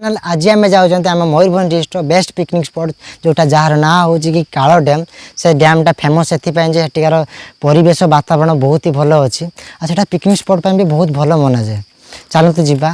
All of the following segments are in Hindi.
आज आम जाऊँ आम Mayurbhanj district best picnic spot जोटा जार ना हूँ कि कालो डैम से डैमटा फेमस से सेठार परिवेश वातावरण बहुत ही भल अच्छी आ सेटा पिकनिक स्पॉट भी बहुत भल मना जाए। चलते जीवा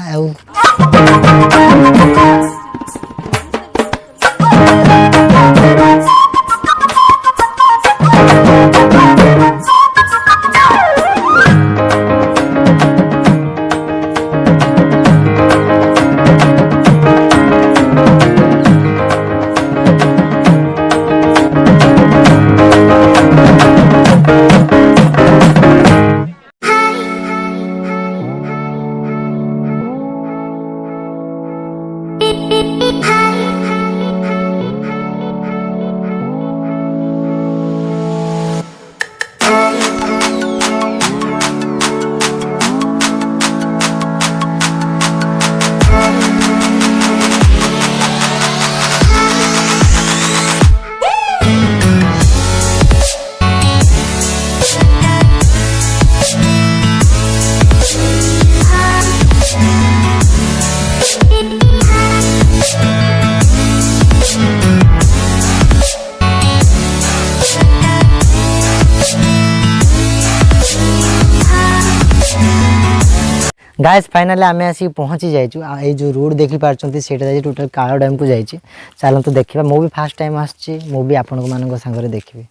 गाइस फाइनली आम आसिक पहुँची जाइचु ये जो रोड देखी पार्टी से टोटल कालो डैम को जाइए। चलते देखा मु भी फास्ट टाइम आसी भी आपण मान सांगे देखी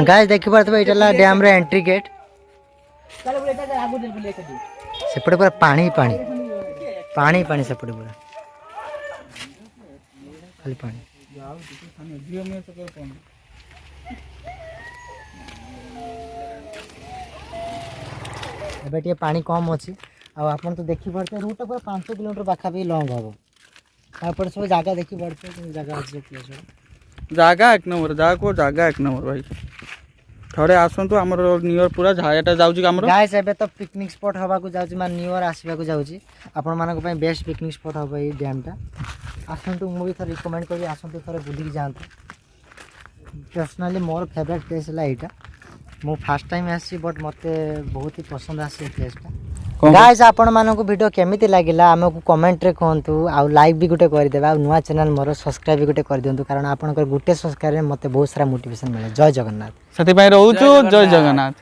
गाइस देखि पारथबे इटला डैम रे एंट्री गेट सेपटे पूरा पानी पानी पानी पानी सेपटे पूरा खाली पानी एबे पानी कम अच्छी आपन तो देखि पारते रूट पूरा 500 किलोमीटर पाखा भी लॉन्ग हम तापर सब जगह देखि पारते जगह अच्छी जागा एक नंबर जागा एक नंबर भाई थोड़े आसतु आम न्यू इयर पूरा झायाटा जाऊँ गाइस एबे तो पिकनिक स्पॉट हवा को जाऊँ मान न्यू इयर आसवा को जाऊँ आपण मानक पई बेस्ट पिकनिक स्पॉट हम ये डैमटा आसतु मु भी थोड़ा रिकमेंड करी आसतु थोड़े बुली जातु पर्सनली मोर फेवरेट प्लेस है यहाँ मु फर्स्ट टाइम आसी बट मते बहुत ही पसंद आसी प्लेसटा। गाइस आपण मानक वीडियो केमिति लागिला हमको कमेंट रे कहंतु आ लाइक भी गुटे कर देबा नुवा चैनल मोर सब्सक्राइब भी गुटे कर दियंतु कारण आपनकर गुटे सब्सक्राइब रे मते बहुत सारा मोटिवेशन मिले। जय जगन्नाथ। सती पई रहउछु जय जगन्नाथ।